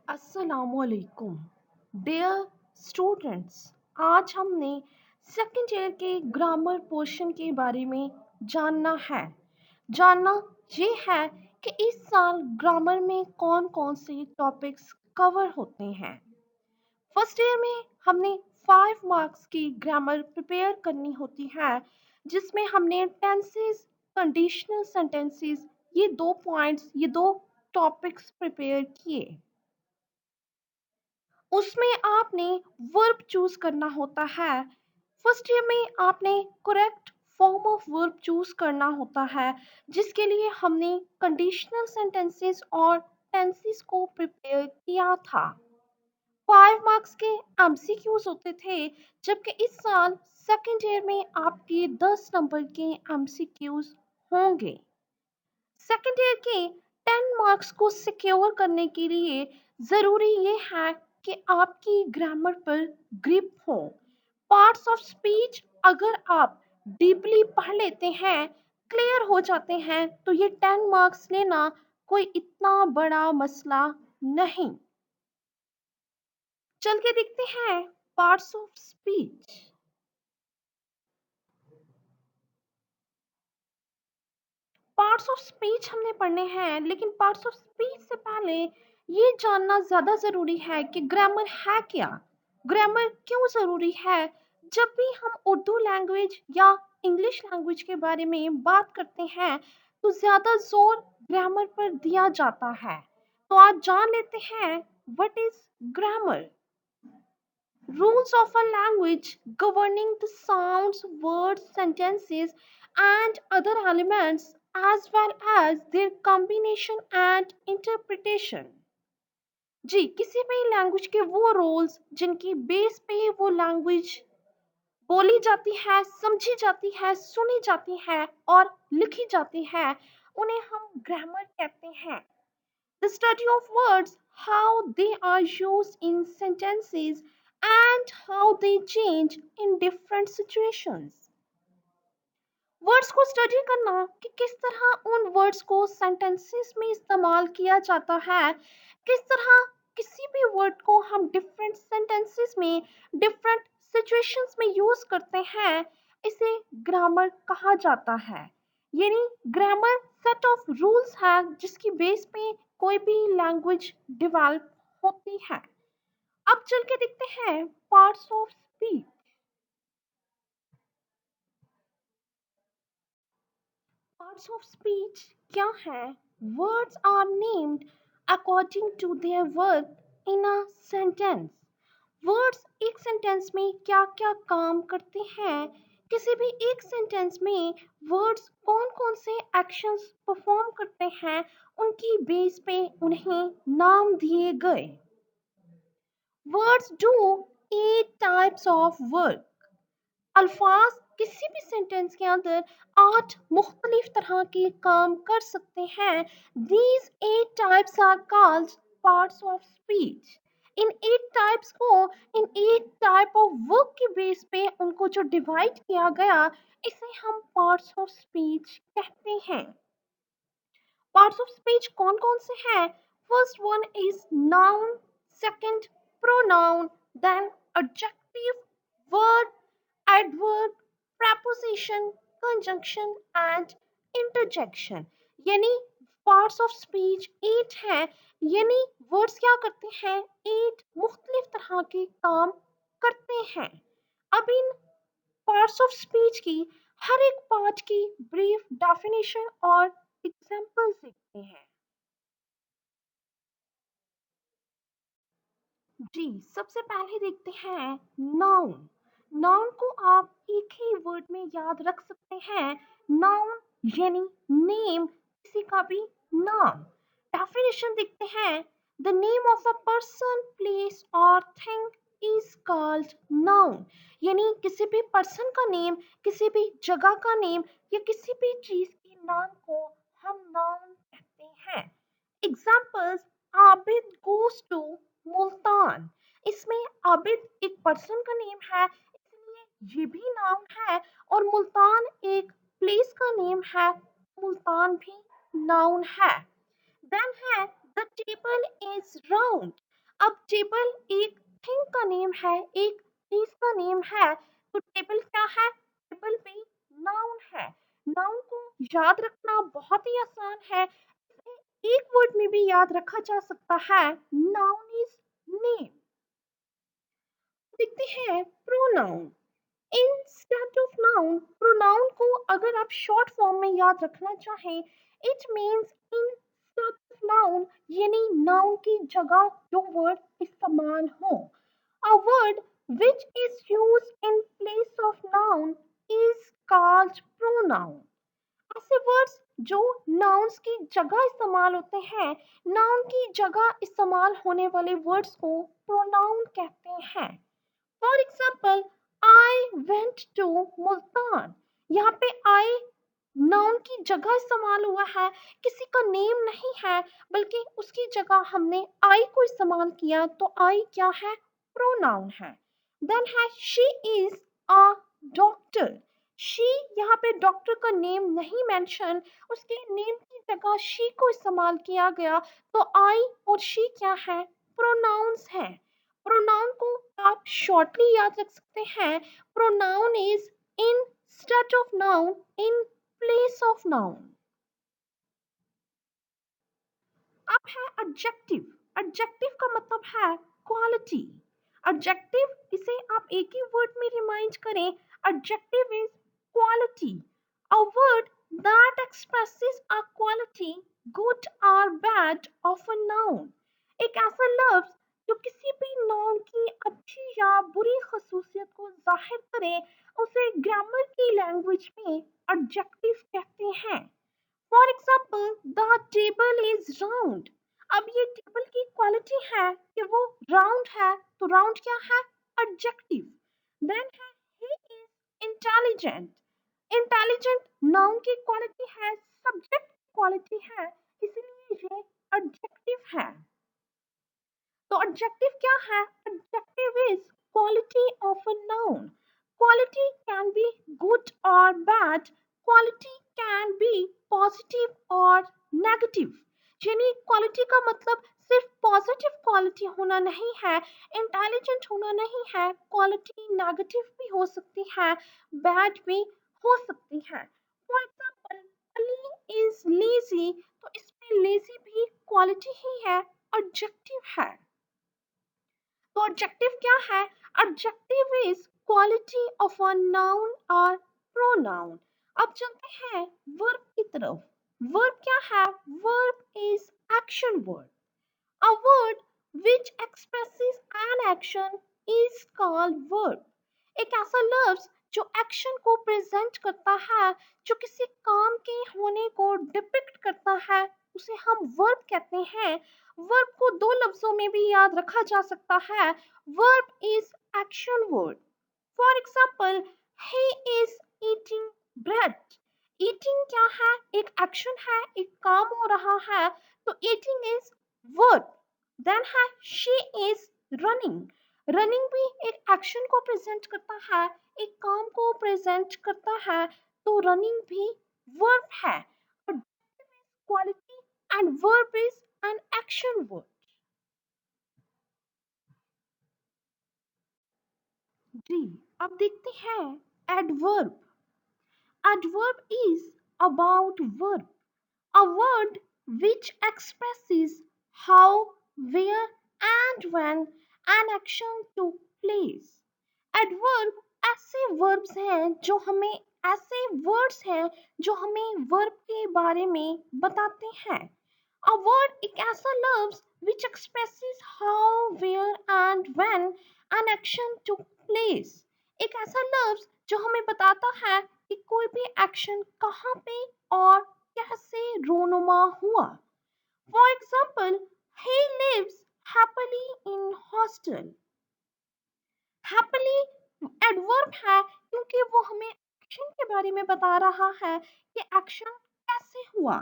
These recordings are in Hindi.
अस्सलामुअलैकुम डियर स्टूडेंट्स। आज हमने सेकंड ईयर के ग्रामर पोर्शन के बारे में जानना ये है कि इस साल ग्रामर में कौन कौन से टॉपिक्स कवर होते हैं। फर्स्ट ईयर में हमने 5 मार्क्स की ग्रामर प्रिपेयर करनी होती है, जिसमें हमने टेंसेस, कंडीशनल सेंटेंसेस, ये दो टॉपिक्स प्रिपेयर किए। उसमें आपने वर्ब चूज करना होता है। फर्स्ट ईयर में आपने correct form of verb choose करना होता है, जिसके लिए हमने कंडीशनल सेंटेंसेस और टेंसेस को प्रिपेयर किया था। 5 मार्क्स के एमसीक्यूज होते थे, जबकि इस साल सेकेंड ईयर में आपके 10 नंबर के एमसीक्यूज होंगे। सेकेंड ईयर के 10 मार्क्स को सिक्योर करने के लिए जरूरी ये है कि आपकी ग्रामर पर ग्रिप हो। पार्ट्स ऑफ स्पीच अगर आप डीपली पढ़ लेते हैं, क्लियर हो जाते हैं, तो ये 10 मार्क्स लेना कोई इतना बड़ा मसला नहीं। चल के देखते हैं parts of speech. Parts of speech हमने पढ़ने हैं, लेकिन पार्ट्स ऑफ स्पीच से पहले ये जानना ज्यादा जरूरी है कि ग्रामर है क्या। ग्रामर क्यों जरूरी है। जब भी हम उर्दू लैंग्वेज या इंग्लिश लैंग्वेज के बारे में बात करते हैं, तो ज्यादा जोर ग्रामर पर दिया जाता है। तो आज जान लेते हैं what is grammar. Rules of a language governing the sounds, words, sentences, and other elements, as well as their combination and interpretation। जी, किसी भी लैंग्वेज के वो रूल्स जिनकी बेस पे वो लैंग्वेज बोली जाती है, समझी जाती है, सुनी जाती है और लिखी जाती है, उन्हें हम ग्रामर कहते हैं। The study of words, how they are used in sentences, and how they change in different situations। Words को स्टडी करना कि किस तरह उन वर्ड्स को सेंटेंसेस में इस्तेमाल किया जाता है, किस तरह किसी भी वर्ड को हम डिफरेंट सेंटेंसेस में, डिफरेंट सिचुएशंस में यूज करते हैं, इसे ग्रामर कहा जाता है। यानी ग्रामर सेट ऑफ रूल्स है जिसकी बेस पे कोई भी लैंग्वेज डेवलप होती है। अब चल के देखते हैं parts of speech. Parts of speech क्या है? Words are named according to their work in a sentence। Words एक सेंटेंस में क्या क्या काम करते हैं, किसी भी एक सेंटेंस में वर्ड्स कौन कौन से एक्शंस परफॉर्म करते हैं, उनकी बेस पे उन्हें नाम दिए गए। Words do 8 types of work। अल्फाज किसी भी सेंटेंस के अंदर 8 मुख्तलिफ तरह के काम कर सकते हैं। These 8 types are called parts of speech। In 8 types को इन 8 टाइप ऑफ वर्क के बेस पे उनको जो डिवाइड किया गया, इसे हम पार्ट्स ऑफ स्पीच कहते हैं। पार्ट्स ऑफ स्पीच कौन कौन से हैं? First one is noun, second pronoun, then adjective, verb, adverb, preposition, conjunction and interjection। यानी पार्ट्स ऑफ स्पीच 8 हैं। यानी वर्ड्स क्या करते हैं? 8 मुख्तलिफ तरह के काम करते हैं। अब इन पार्ट्स ऑफ स्पीच की हर एक पार्ट की ब्रीफ डेफिनेशन और एग्जांपल्स देखते हैं। जी, सबसे पहले देखते हैं नाउन। नाउन को आप एक ही वर्ड में याद रख सकते हैं। नाउन यानी नेम, किसी का भी नाम। डेफिनेशन देखते हैं। The name of a person, place और थिंग इज कॉल्ड नाउन। यानी किसी भी पर्सन का नेम, किसी भी जगह का नेम या किसी भी चीज के नाम को हम नाउन कहते हैं। Examples, Abid goes to Multan. इसमें आबिद एक पर्सन का नेम है, इसलिए ये भी नाउन है। और मुल्तान एक प्लेस का नेम है, मुल्तान भी नाउन है। देन है द टेबल इज राउंड। अब टेबल एक थिंग का नेम है, एक चीज का नेम है, तो टेबल क्या है? टेबल भी नाउन है। नाउन को याद रखना बहुत ही आसान है, इसे एक वर्ड में भी याद रखा जा सकता है। Noun is name. देखते हैं pronoun. Instead of noun, pronoun को अगर आप शॉर्ट फॉर्म में याद रखना चाहें, it means instead of noun, यानी नाउन की जगह जो वर्ड इस्तेमाल हो। A word which is used in place of noun is called pronoun। ऐसे वर्ड्स जो नाउन्स की जगह इस्तेमाल होते हैं, नाउन की जगह इस्तेमाल होने वाले वर्ड्स को प्रोनाउन कहते हैं। For example, I went to Multan. यहाँ पे आई नाउन की जगह इस्तेमाल हुआ है, किसी का नेम नहीं है, बल्कि उसकी जगह हमने आई को इस्तेमाल किया, तो आई क्या है? प्रोनाउन है। देन है she is a doctor. She, यहाँ पे डॉक्टर का नेम नहीं मेंशन, उसके नेम की जगह शी को इस्तेमाल किया गया, तो आई और शी क्या है? प्रोनाउंस हैं। प्रोनाउन को आप शॉर्टली याद रख सकते हैं। Pronoun is instead of noun, in place of noun. अब है एडजेक्टिव। एडजेक्टिव का मतलब है क्वालिटी। एडजेक्टिव, इसे आप एक ही वर्ड में रिमाइंड करें, adjective is quality. A word that expresses a quality, good और बैड, ऑफ अ नाउन। एक ऐसा लफ्ज जो किसी भी नाउन की अच्छी या बुरी खसूसियत को जाहिर करे, उसे ग्रामर की लैंग्वेज में एडजेक्टिव कहते हैं। For example, the table is round. अब ये टेबल की क्वालिटी है कि वो राउंड है, तो राउंड क्या है? एडजेक्टिव। देन है he is intelligent. Intelligent noun की क्वालिटी है, सब्जेक्ट क्वालिटी है, इसलिए ये एडजेक्टिव है। तो एडजेक्टिव क्या है? Adjective is quality of a noun. Quality can be good और bad, quality can be positive और नेगेटिव। यानी क्वालिटी का मतलब सिर्फ पॉजिटिव क्वालिटी होना नहीं है, इंटेलिजेंट होना नहीं है, क्वालिटी नेगेटिव भी हो सकती है, बैड भी हो सकती है। For example, Ali is lazy, तो इसमें लेजी भी क्वालिटी ही है, एडजेक्टिव है। तो एडजेक्टिव क्या है? Adjective is quality of a noun और प्रोनाउन। अब चलते हैं वर्ब की तरफ। वर्ब क्या है? Verb is action word. A word which expresses an action is called verb। एक ऐसा लफ्ज जो एक्शन को प्रेजेंट करता है, जो किसी काम के होने को डिपिक्ट करता है, उसे हम वर्ब कहते हैं। वर्ब को दो लफ्जों में भी याद रखा जा सकता है। Verb is action word. For example, he is eating bread। Eating क्या है? एक एक्शन है, एक काम हो रहा है, तो ईटिंग इज वर्ब। देन है she is running। रनिंग भी एक एक्शन को प्रेजेंट करता है, एक काम को प्रेजेंट करता है, तो रनिंग भी वर्ब है। Quality and verb is an action word. जी, अब देखते हैं adverb. Adverb is about verb, a word which expresses how, where, and when an action took place। Adverb ऐसे verbs हैं जो हमें ऐसे words हैं जो हमें verb के बारे में बताते हैं। A word एक ऐसा लफ्ज which expresses how, where, and when an action took place। एक ऐसा लफ्ज जो हमें बताता है कि कोई भी एक्शन कहाँ पे और कैसे रोनुमा हुआ। For example, he lives happily in hostel। Happily adverb है क्योंकि वो हमें एक्शन के बारे में बता रहा है कि एक्शन कैसे हुआ।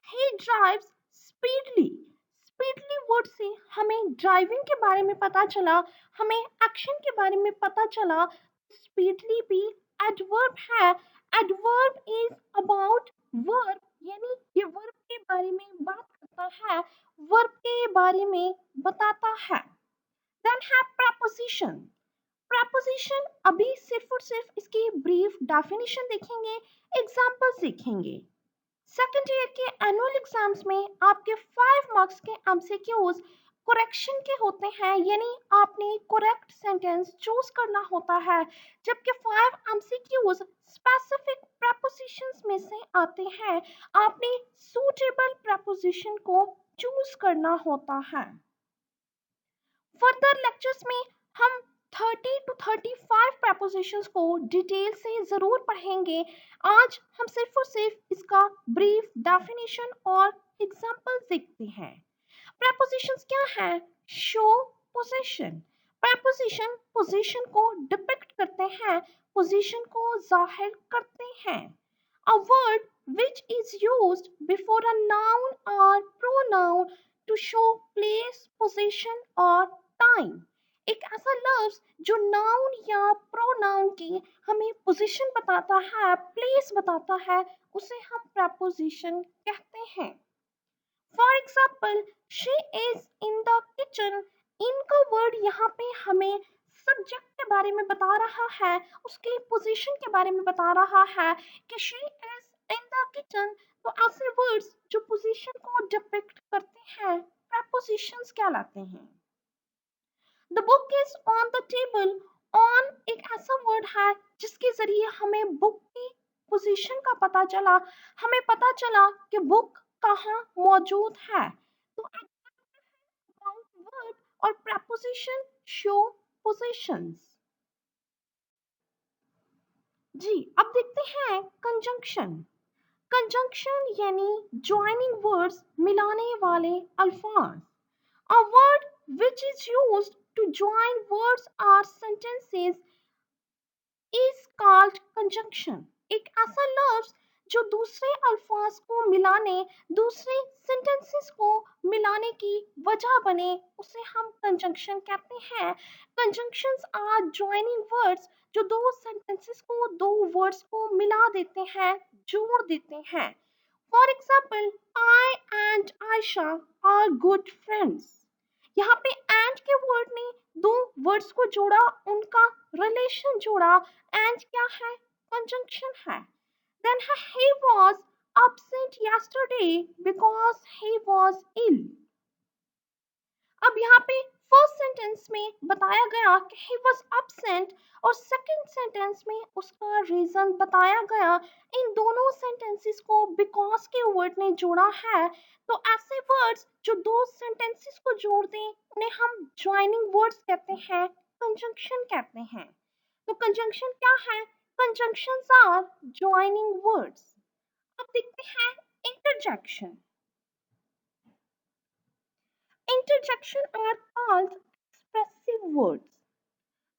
He drives speedly. Speedly word से हमें ड्राइविंग के बारे में पता चला, हमें एक्शन के बारे में पता चला। स्पीडली भी एडवर्ब है। एडवर्ब इज अबाउट वर्ब, यानी ये वर्ब के बारे में बात करता है, वर्ब के बारे में बताता है। देन है प्रपोजिशन। प्रपोजिशन अभी सिर्फ और सिर्फ इसकी ब्रीफ डेफिनेशन देखेंगे, एग्जांपल्स देखेंगे। सेकेंड ईयर के एनुअल एग्जाम्स में आपके 5 मार्क्स के एमसीक्यूज करेक्शन के होते हैं, यानी आपने करेक्ट सेंटेंस चूज करना होता है, जबकि 5 एमसीक्यूज स्पेसिफिक प्रपोजिशंस में से आते हैं, आपने सूटेबल प्रपोजिशन को चूज करना होता है। फर्दर लेक्चर्स में हम 30 to 35 प्रपोजिशंस को डिटेल से जरूर पढ़ेंगे। आज हम सिर्फ और सिर्फ इसका ब्रीफ डेफिनेशन और एग्जांपल्स देखते हैं। प्रपोजिशंस क्या है? Show position. प्रपोजिशन पोजीशन को डिपिक्ट करते हैं, पोजीशन को जाहिर करते हैं। A word which is used before a noun or pronoun to show place, position or time। एक ऐसा लफ्ज जो नाउन या प्रोनाउन की हमें पोजीशन बताता है, प्लेस बताता है, उसे हम प्रपोजिशन कहते हैं। For example, she is in the kitchen. In का वर्ड यहाँ पे हमें सब्जेक्ट के बारे में बता रहा है, उसके पोजीशन के बारे में बता रहा है कि she is in the kitchen. तो ऐसे वर्ड्स जो पोजीशन को डिपिक्ट करते हैं प्रपोजिशंस कहलाते हैं। The book is on the table. On एक ऐसा वर्ड है जिसके जरिए हमें बुक की पोजीशन का पता चला, हमें पता चला कि बुक कहाँ मौजूद है। तो वर्ड और प्रपोजिशन शो पोजीशंस। जी, अब देखते हैं कंजंक्शन। कंजंक्शन यानी ज्वाइनिंग वर्ड्स, मिलाने वाले अल्फाज। A word which is used to join words or sentences is called conjunction। एक ऐसा लफ्ज जो दूसरे अल्फाज को मिलाने, दूसरे सेंटेंसेस को मिलाने की वजह बने, उसे हम कंजंक्शन कहते हैं। कंजंक्शंस आर ज्वाइनिंग वर्ड्स जो दो सेंटेंसेस को, दो वर्ड्स को मिला देते हैं, जोड़ देते हैं। For example, I and Ayesha are good friends. यहाँ पे एंड के वर्ड ने दो वर्ड्स को जोड़ा, उनका रिलेशन जोड़ा। एंड क्या है? कंजंक्शन है। Then he was absent yesterday because he was ill। अब यहाँ पे फर्स्ट सेंटेंस में बताया गया कि he was absent और सेकंड सेंटेंस में उसका रीजन बताया गया। इन दोनों सेंटेंसेस को बिकॉज के वर्ड ने जोड़ा है। तो ऐसे वर्ड्स जो दो सेंटेंसेस को जोड़ दें उन्हें हम ज्वाइनिंग वर्ड्स कहते हैं, कंजंक्शन कहते हैं। तो कंजंक्शन क्या है? Conjunctions are joining words. अब देखते हैं interjection. Interjection are called expressive words.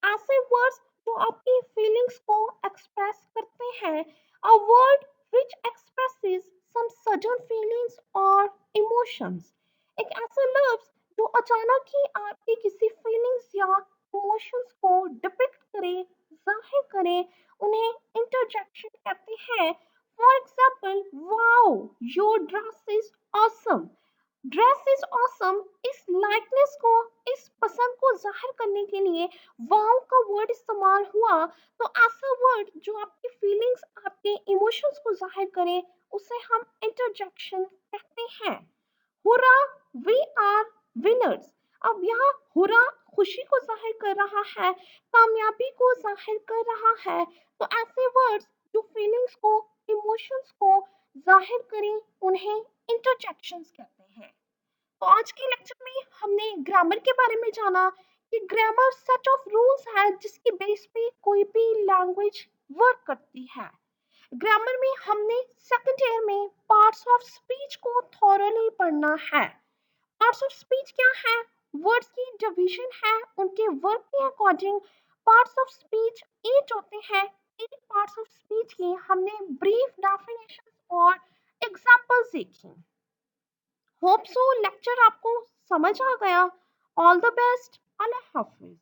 ऐसे वर्ड्स जो आपकी फीलिंग्स को एक्सप्रेस करते हैं। A word which expresses some sudden feelings और इमोशंस। एक ऐसा लफ्ज जो अचानक ही आपकी किसी फीलिंग्स या इमोशंस को डिपिक्ट करे, जाहिर करे, उन्हें इंटरजेक्शन कहते हैं। For example, wow your dress is awesome. Dress is awesome इस लाइकनेस को, इस पसंद को जाहिर करने के लिए वाओ का वर्ड इस्तेमाल हुआ। तो ऐसा वर्ड जो आपकी फीलिंग्स, आपके इमोशंस को जाहिर करे, उसे हम इंटरजेक्शन कहते हैं। Hurrah we are winners. अब यहाँ हुर्रा खुशी को जाहिर कर रहा है, कामयाबी को जाहिर कर रहा है। तो ऐसे वर्ड्स जो फीलिंग्स को, इमोशंस को जाहिर करें, उन्हें इंटरजेक्शंस कहते हैं। तो आज के लेक्चर में हमने ग्रामर के बारे में जाना कि ग्रामर सेट ऑफ रूल्स है जिसकी बेस पे कोई भी लैंग्वेज वर्क करती है। ग्रामर में हमने सेकंड ईयर में पार्ट्स ऑफ स्पीच को थॉरोली पढ़ना है। पार्ट्स ऑफ स्पीच क्या है? वर्ड्स की डिवीजन है, उनके वर्क के अकॉर्डिंग पार्ट्स ऑफ स्पीच 8 होते हैं। 8 पार्ट्स ऑफ स्पीच की हमने ब्रीफ डेफिनेशन और एग्जांपल्स देखी। होप सो लेक्चर आपको समझ आ गया। All the best. Allah Hafiz.